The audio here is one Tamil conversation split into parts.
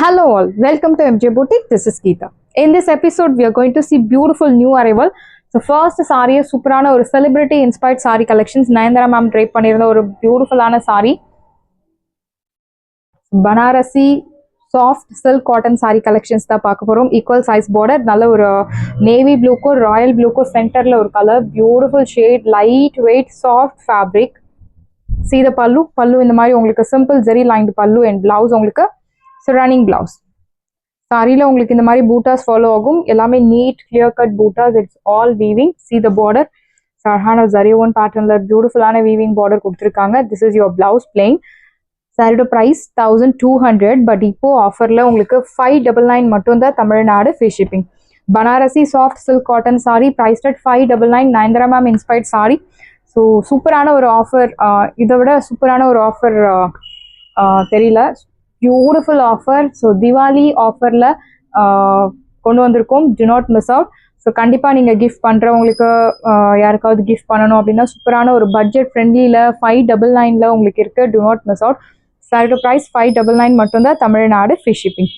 Hello all, welcome to MJ Boutique. This is Geeta. In this episode, we are going to see beautiful new arrival. So first saree சூப்பரான ஒரு celebrity inspired saree collections. Nayanthara ma'am drape பண்ணியிருந்த ஒரு பியூட்டிஃபுல்லான saree. Banarasi soft silk cotton saree collections தான் பார்க்க போறோம். ஈக்குவல் சைஸ் பார்டர், நல்ல ஒரு நேவி ப்ளூக்கோ ராயல் ப்ளூக்கோ சென்டர்ல ஒரு colour, beautiful shade, light weight soft fabric. See the pallu இந்த மாதிரி உங்களுக்கு simple zari lined pallu and blouse உங்களுக்கு ரன்னிங் பிளவுஸ். சாரியில் உங்களுக்கு இந்த மாதிரி பூட்டாஸ் ஃபாலோ ஆகும், எல்லாமே neat clear cut butas. It's all weaving. See the border, சர்ஹான ஜரி ஒன் பேட்டர்ன்ல பியூட்டிஃபுல்லான வீவிங் பார்டர் கொடுத்துருக்காங்க. This is your blouse plain. சாரியோட ப்ரைஸ் 1200, பட் இப்போ ஆஃபரில் உங்களுக்கு 599 மட்டும் தான், Tamil Nadu free shipping. Banarasi soft silk cotton sorry prized at 599. Nayanthara ma'am inspired sorry. So சூப்பரான ஒரு ஆஃபர், இதை விட சூப்பரான ஒரு ஆஃபர் தெரியல. Beautiful offer. ஸோ திவாலி ஆஃபரில் கொண்டு வந்திருக்கோம். To not miss out. So கண்டிப்பாக நீங்கள் கிஃப்ட் பண்ணுறவங்களுக்கு, யாருக்காவது கிஃப்ட் பண்ணணும் அப்படின்னா சூப்பரான ஒரு பட்ஜெட் ஃப்ரெண்ட்லியில் 599 உங்களுக்கு இருக்குது. To not miss out. சாரியோட ப்ரைஸ் 599 மட்டும்தான், தமிழ்நாடு ஃப்ரீ ஷிப்பிங்.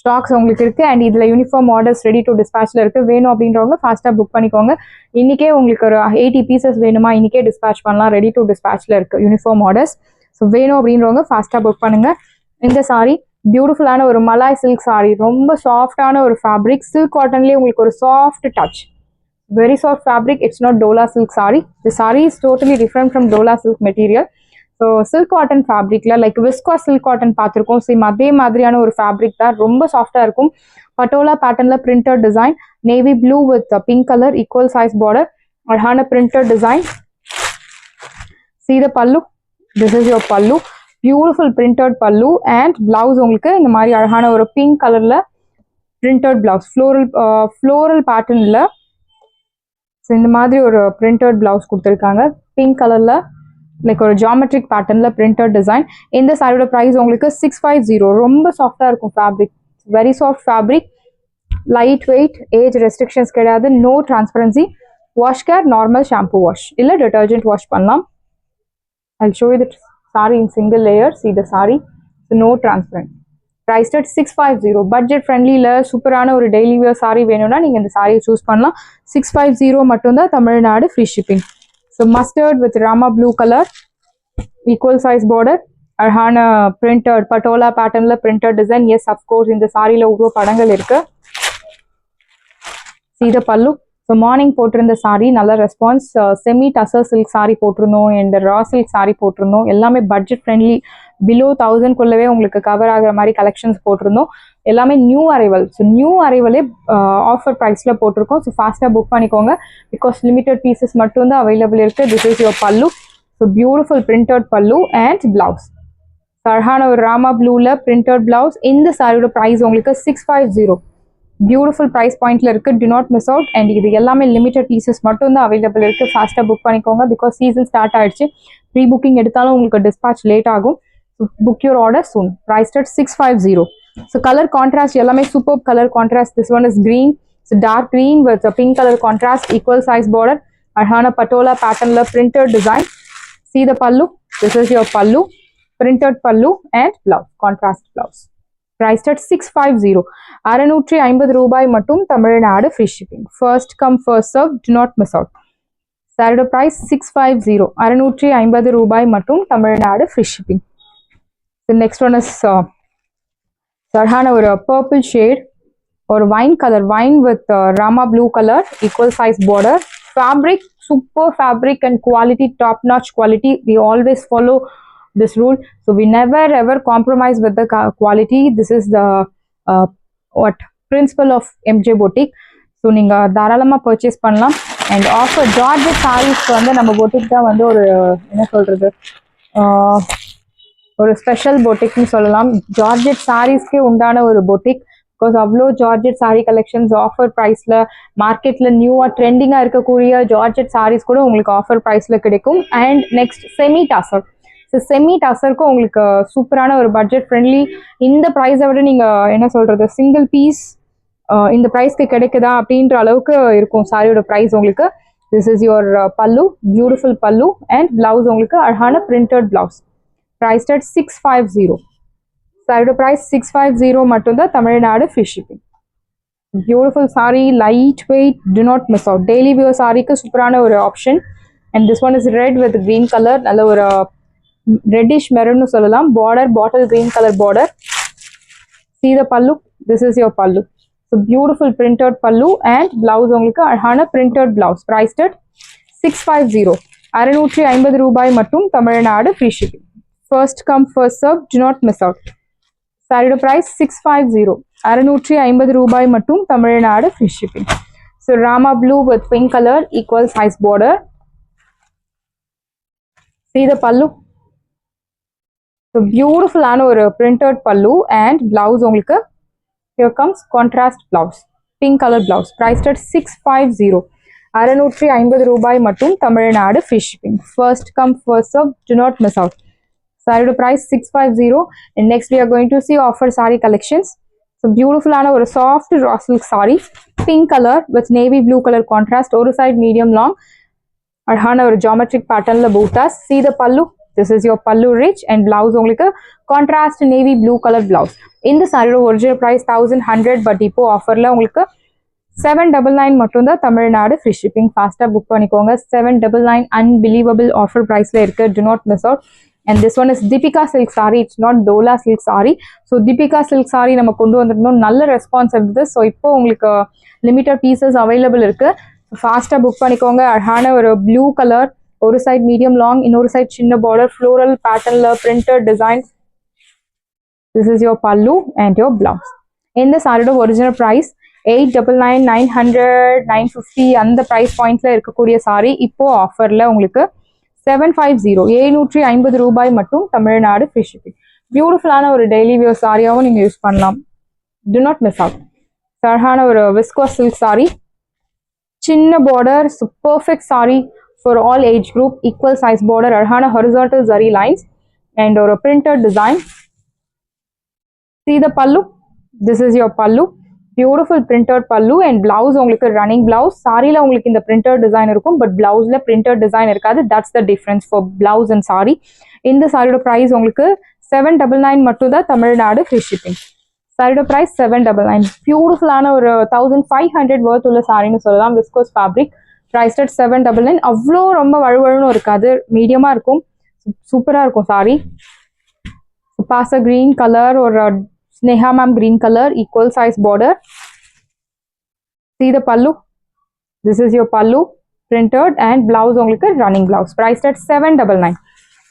ஸ்டாக்ஸ் உங்களுக்கு இருக்குது அண்ட் இதில் யூனிஃபார்ம் ஆர்டர்ஸ் ரெடி டு டிஸ்பேச்சில் இருக்குது. வேணும் அப்படின்றவங்க ஃபாஸ்ட்டாக புக் பண்ணிக்கோங்க. இன்றைக்கே உங்களுக்கு ஒரு 80 பீசஸ் வேணுமா, இன்றைக்கே டிஸ்பேச் பண்ணலாம். ரெடி டு டிஸ்பேச்சில் இருக்குது யூனிஃபார்ம் ஆர்டர்ஸ். ஸோ வேணும் அப்படின்றவங்க ஃபாஸ்ட்டாக புக் பண்ணுங்கள். இந்த சாரி பியூட்டிஃபுல்லான ஒரு மலாய் சில்க் சாரி, ரொம்ப சாஃப்டான ஒரு ஃபேப்ரிக். சில்க் காட்டன்லேயே உங்களுக்கு ஒரு soft touch, very soft fabric. It's not Dola silk sari. The sari is totally different from Dola silk material. So silk cotton ஃபேப்ரிக்ல லைக் விஸ்கா சில்க் காட்டன் பார்த்துருக்கோம். சேம் அதே மாதிரியான ஒரு ஃபேப்ரிக் தான், ரொம்ப சாஃப்டாக இருக்கும். பட்டோலா பேட்டர்னில் printed design, navy blue with pink colour, equal size border, அழகான பிரிண்டட் டிசைன். See the பல்லு, திஸ் இஸ் யோர் பல்லு. Beautiful printed pallu and blouse உங்களுக்கு இந்த மாதிரி அழகான ஒரு பிங்க் கலர்ல பிரிண்டட் பிளவுஸ், ஃப்ளோரல் பேட்டர்ன்ல. ஸோ இந்த மாதிரி ஒரு பிரிண்டட் பிளவுஸ் கொடுத்துருக்காங்க, பிங்க் கலர்ல லைக் ஒரு ஜாமெட்ரிக் பேட்டர்ன்ல பிரிண்டட் டிசைன். இந்த சாரியோட ப்ரைஸ் உங்களுக்கு 650. ரொம்ப சாஃப்டா இருக்கும் fabric, very soft fabric, light weight, age restrictions கிடையாது, no transparency. Wash care normal shampoo wash இல்லை டிட்டர்ஜென்ட் வாஷ் பண்ணலாம். I'll show you the saree in single layer. See the saree, so no transparent. Priced at 650. Budget friendly la சூப்பரான ஒரு டெய்லி வியர் saree வேணும்னா நீங்க இந்த saree சூஸ் பண்ணலாம். 650 மட்டும் தான், Tamil Nadu free shipping. So mustard with rama blue color, equal size border, அழகான printed பட்டோலா பேட்டர்ன்ல printed design. Yes, of course இந்த சாரியில உருவ படங்கள் இருக்கு. See the pallu. So morning போட்டிருந்த சாரீ நல்ல response. Semi tussar silk sari போட்டிருந்தோம் அண்ட் ரா சில்க் சாரீ போட்டிருந்தோம். எல்லாமே பட்ஜெட் ஃப்ரெண்ட்லி, பிலோ 1000 உங்களுக்கு கவர் ஆகிற மாதிரி கலெக்ஷன்ஸ் போட்டிருந்தோம். எல்லாமே நியூ அரைவல். ஸோ நியூ அரைவலே ஆஃபர் ப்ரைஸில் போட்டிருக்கோம். ஸோ ஃபாஸ்ட்டாக புக் பண்ணிக்கோங்க, பிகாஸ் லிமிடெட் பீசஸ் மட்டும்தான் அவைலபிள் இருக்குது. This is your pallu. So beautiful printed pallu and blouse, அழகான ஒரு ராமா ப்ளூவில் பிரிண்டட் பிளவுஸ். இந்த சாரியோட ப்ரைஸ் உங்களுக்கு 650. பியூட்டிஃபுல் ப்ரைஸ் பாயிண்ட்ல இருக்கு. To not miss out. And இது எல்லாமே லிமிடெட் பீசஸ் மட்டும் தான் அவைலபிள் இருக்கு. ஃபாஸ்ட்டாக புக் பண்ணிக்கோங்க, பிகாஸ் சீசன் ஸ்டார்ட் ஆயிடுச்சு. ப்ரீ புக்கிங் எடுத்தாலும் உங்களுக்கு டிஸ்பேச் லேட் ஆகும். Book your order soon. Priced at 650. So colour contrast எல்லாமே super colour contrast. This one is green, so dark green with pink colour contrast, equal size border, அழகான பட்டோலா பேட்டர்ன்ல printed design. See the pallu, this is your pallu, printed pallu and blouse, contrast blouse. Priced at 650. 650 ரூபாய் மட்டும், Tamil Nadu free shipping. First come first serve, do not miss out. சாரியோட ப்ரைஸ் 650. 650 ரூபாய் மட்டும், Tamil Nadu free shipping. Next one is அழகான ஒரு பர்பிள் ஷேட், ஒரு wine colour, wine with rama blue colour, equal size border. Fabric, super fabric and quality, top notch quality. We always follow this rule, so we never ever compromise with the quality. This is the principle of MJ Boutique. So நீங்க தாராளமா பர்ச்சேஸ் பண்ணலாம். அண்ட் ஆஃபர் ஜார்ஜெட் சாரீஸ் வந்து நம்ம பொட்டிக் தான் வந்து ஒரு என்ன சொல்றது, ஒரு ஸ்பெஷல் பொட்டிக்னு சொல்லலாம். ஜார்ஜெட் சாரீஸ்க்கே உண்டான ஒரு பொட்டிக். பிகாஸ் அவ்வளோ ஜார்ஜெட் சாரீ கலெக்ஷன்ஸ் ஆஃபர் ப்ரைஸில், மார்க்கெட்டில் நியூவாக ட்ரெண்டிங்காக இருக்கக்கூடிய ஜார்ஜெட் சாரீஸ் கூட உங்களுக்கு ஆஃபர் ப்ரைஸில் கிடைக்கும். And next semi tussar. So semi டசருக்கும் உங்களுக்கு சூப்பரான ஒரு பட்ஜெட் ஃப்ரெண்ட்லி. இந்த ப்ரைஸை விட நீங்கள் என்ன சொல்கிறது, சிங்கிள் பீஸ் இந்த ப்ரைஸ்க்கு கிடைக்குதா அப்படின்ற அளவுக்கு இருக்கும் சாரியோட ப்ரைஸ் உங்களுக்கு. திஸ் இஸ் யுவர் பல்லு, பியூட்டிஃபுல் பல்லு அண்ட் பிளவுஸ் உங்களுக்கு அழகான printed blouse. Prized at 650. saree price 650 மட்டும் தான் Tamil Nadu free shipping. Beautiful saree, lightweight, do not miss out. Daily wear saree க்கு சூப்பரான ஒரு option. And this one is red with green color, நல்ல ஒரு reddish maroon னு சொல்லலாம். Border bottle green color border. See the pallu, this is your pallu. So beautiful printed pallu and blouse உங்களுக்கு அழகான printed blouse, priced at 650. 650 ரூபாய் மட்டும் Tamil Nadu free shipping. First come first serve, do not miss out. Saree price 650. 650 ரூபாய் மட்டும் Tamil Nadu free shipping. So Rama blue with pink color, equal size border. See the pallu. So beautiful ஆன ஒரு printed pallu and blouse உங்களுக்கு here comes contrast blouse, pink color blouse, priced at 650. 650 ரூபாய் மட்டும் Tamil Nadu free shipping. First come first serve, do not miss out. Saree price 650. And next we are going to see offer saree collections. So beautiful ஆன ஒரு soft raw silk saree, pink color with navy blue color contrast, ஒரு side medium long, அழகான ஒரு geometric patternல bootas. See the pallu. This is your pallu rich and blouse உங்களுக்கு contrast navy blue color blouse. இந்த சாரியோட ஒரிஜினல் price 1100, பட் இப்போ ஆஃபர்ல உங்களுக்கு 799 மட்டும் தான் தமிழ்நாடு free shipping. ஃபாஸ்டா புக் பண்ணிக்கோங்க. 799 unbelievable offer priceல இருக்கு. Do not miss out. And this one is Deepika silk saree. It's not Dola silk saree. So Deepika silk saree நம்ம கொண்டு வந்திருந்தோம். நல்ல ரெஸ்பான்ஸ் இருந்தது. ஸோ இப்போ உங்களுக்கு லிமிட்டட் பீசஸ் அவைலபிள் இருக்கு. ஃபாஸ்டா புக் பண்ணிக்கோங்க. அழகான ஒரு ப்ளூ கலர், ஒரு சைட் மீடியம் லாங், இன்னொரு சைட் சின்ன பார்டர், ஃப்ளோரல் பேட்டர்ன்ல printed design. This is your pallu and your blouse. இந்த சாரியோட ஒரிஜினல் பிரைஸ் 899, 900, 950 அந்த பிரைஸ் பாயிண்ட்ல இருக்கக்கூடிய சாரி இப்போ ஆஃபர்ல உங்களுக்கு 750, 750 ரூபாய் மட்டும் தமிழ்நாடு free shipping. பியூட்டிஃபுல்லான ஒரு டெய்லி வியர் சாரியாவும் நீங்க யூஸ் பண்ணலாம். Do not miss out. அழகான ஒரு விஸ்கோஸ் சில்க் சாரி, சின்ன border, perfect sorry for all age group, equal size border, அழகான horizontal zari lines and ஒரு printed design. See the pallu. This is your pallu. Beautiful printed pallu and blouse உங்களுக்கு running blouse. சாரில உங்களுக்கு இந்த printed design இருக்கும், but blouseல printed design இருக்காது. That's the difference for blouse and saree. இந்த சாரியோட price உங்களுக்கு 799 மட்டும் தான் தமிழ்நாடு free shipping. சாரியோட price 799. Beautiful ஆன ஒரு 1500 worth உள்ள சாரின்னு சொல்லலாம். viscose fabric, priced at 799. அவ்வளோ ரொம்ப வழுவழுன்னு இருக்காது, மீடியமா இருக்கும், சூப்பரா இருக்கும் சாரி. பாச green color ஒரு Sneha ma'am green color, equal size border. See the pallu. This is your pallu, printed and blouse உங்களுக்கு running blouse, priced at 799.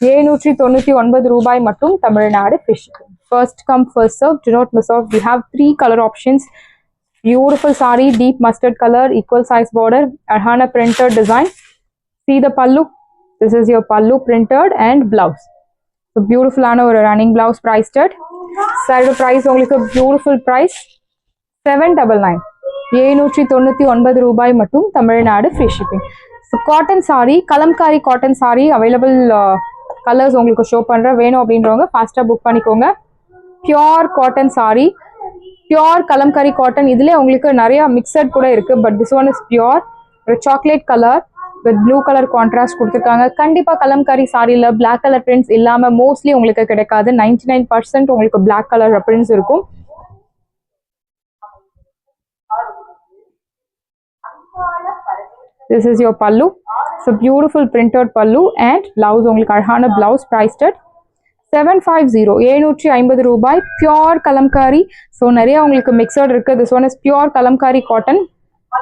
799 ரூபாய் மட்டும் Tamil Nadu free shipping. First come first serve, do not miss out. We have 3 color options. Beautiful saree, deep mustard color, equal size border, அழகான printed design. See the pallu. This is your pallu, printed and blouse. So beautiful ஆன ஒரு running blouse, priced at saree price உங்களுக்கு beautiful price 799. 799 ரூபாய் மட்டும் Tamil Nadu free shipping. So cotton saree, kalamkari cotton saree available colors உங்களுக்கு ஷோ பண்றேன். வேணும் அப்படின்றவங்க ஃபாஸ்டா புக் பண்ணிக்கோங்க. Pure cotton saree, pure Kalamkari cotton. இதுல உங்களுக்கு நிறைய மிக்சட் கூட இருக்கு, but this one is pure. ஒரு chocolate colour with blue colour contrast கொடுத்துருக்காங்க. கண்டிப்பா கலம்காரி சாரியில பிளாக் கலர் பிரிண்ட்ஸ் இல்லாம மோஸ்ட்லி உங்களுக்கு கிடைக்காது. 99% உங்களுக்கு பிளாக் கலர் பிரிண்ட்ஸ் இருக்கும். This is your pallu. So beautiful printed pallu and blouse உங்களுக்கு அழகான blouse, priced at 750. 750 ரூபாய். பியூர் கலம்காரி. ஸோ நிறைய உங்களுக்கு மிக்சட் இருக்கு. This one is pure Kalamkari cotton,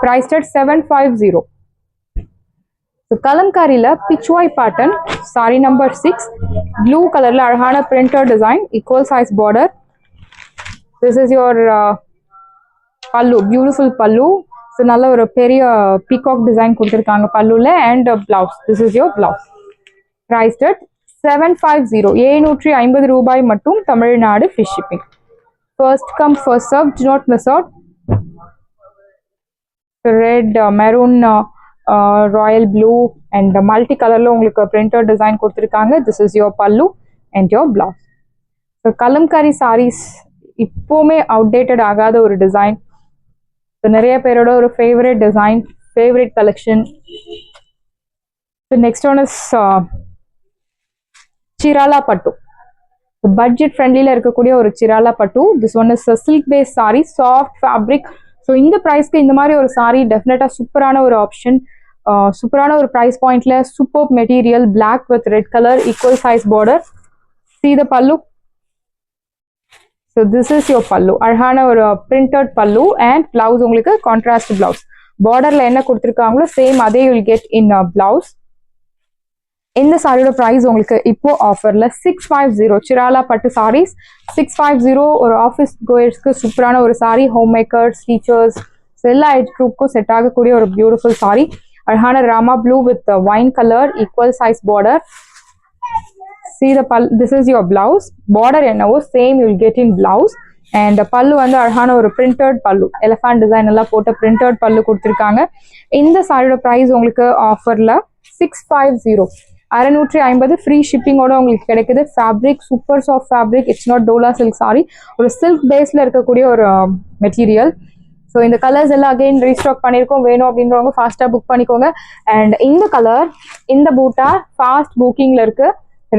priced at 750. So கலம்காரில Pichwai pattern, sari number 6, blue கலர்ல அழகான printed design, equal size border. This is your pallu, beautiful pallu. So நல்ல ஒரு பெரிய பீகாக் டிசைன் கொடுத்துருக்காங்க பல்லுல and blouse. This is your blouse, priced at 750. 750 ரூபாய் மட்டும் Tamil Nadu free shipping. First come first serve, do not miss out. Red, maroon, royal blue and multi கலர்ல உங்களுக்கு பிரிண்டட் டிசைன் கொடுத்துருக்காங்க. This is your pallu and your blouse. So kalamkari saris இப்போவுமே அவுடேட்டட் ஆகாத ஒரு டிசைன். ஸோ நிறைய பேரோட ஒரு favourite design, favourite collection. So next one is Chirala பட்டு. பட்ஜெட் ஃப்ரெண்ட்லியில் இருக்கக்கூடிய ஒரு சிராலா பட்டு. This one is silk base sari, soft fabric. So இந்த ப்ரைஸ்க்கு இந்த மாதிரி ஒரு சாரி டெஃபினட்டாக சூப்பரான ஒரு ஆப்ஷன். சூப்பரான ஒரு ப்ரைஸ் பாயிண்ட்ல super material, black with red colour, equal size border. See the pallu. So this is your pallu. அழகான ஒரு printed pallu and blouse உங்களுக்கு contrast blouse. பார்டர்ல என்ன கொடுத்துருக்காங்களோ சேம் அதே you will get in blouse. இந்த சாரியோட ப்ரைஸ் உங்களுக்கு இப்போ ஆஃபர்ல 650. சிராலா பட்டு சாரீஸ் 650. ஒரு ஆஃபீஸ் கோயர்ஸ்க்கு சூப்பரான ஒரு சாரி, ஹோம் மேக்கர்ஸ், டீச்சர்ஸ், எல்லா ஏஜ் குரூப்க்கும் செட் ஆகக்கூடிய ஒரு பியூட்டிஃபுல் சாரி. அழகான rama blue with wine colour, equal size border. See the pallu, this is your blouse. Border என்னவோ same you will get in blouse. And பல்லு வந்து அழகான ஒரு printed பல்லு, எலிஃபண்ட் டிசைன் எல்லாம் போட்ட printed பல்லு கொடுத்துருக்காங்க. இந்த சாரியோட ப்ரைஸ் உங்களுக்கு ஆஃபர்ல 650. 650 ஃப்ரீ ஷிப்பிங்கோட உங்களுக்கு கிடைக்குது. Fabric super soft fabric, it's not Dola silk sorry, ஒரு சில்க் பேஸ்ல இருக்கக்கூடிய ஒரு மெட்டீரியல். ஸோ இந்த கலர்ஸ் எல்லாம் அகைன் ரீஸ்டாக் பண்ணியிருக்கோம். வேணும் அப்படின்றவங்க ஃபாஸ்ட்டாக புக் பண்ணிக்கோங்க. அண்ட் இந்த கலர், இந்த பூட்டா ஃபாஸ்ட் புக்கிங்ல இருக்கு.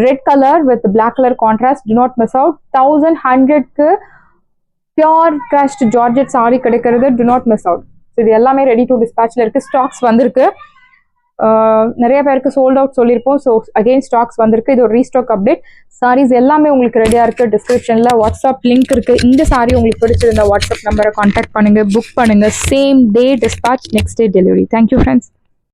Red colour with black colour contrast, do not miss out. 1100க்கு பியோர் கிரஷ்ட் ஜார்ஜெட் சாரி கிடைக்கிறது, do not miss out. So இது எல்லாமே ரெடி டு டிஸ்பேச்ல இருக்கு. ஸ்டாக்ஸ் வந்திருக்கு, நிறைய பேருக்கு சோல்ட் அவுட் சொல்லியிருப்போம். ஸோ அகெயின் ஸ்டாக்ஸ் வந்திருக்கு. இது ஒரு ரீஸ்டாக் அப்டேட். சாரீஸ் எல்லாமே உங்களுக்கு ரெடியாக இருக்குது. டிஸ்கிரிப்ஷனில் வாட்ஸ்அப் லிங்க் இருக்குது. இந்த சாரி உங்களுக்கு பிடிச்சிருந்த வாட்ஸ்அப் நம்பரை கான்டாக்ட் பண்ணுங்கள், புக் பண்ணுங்கள். Same day dispatch, next day delivery. Thank you friends.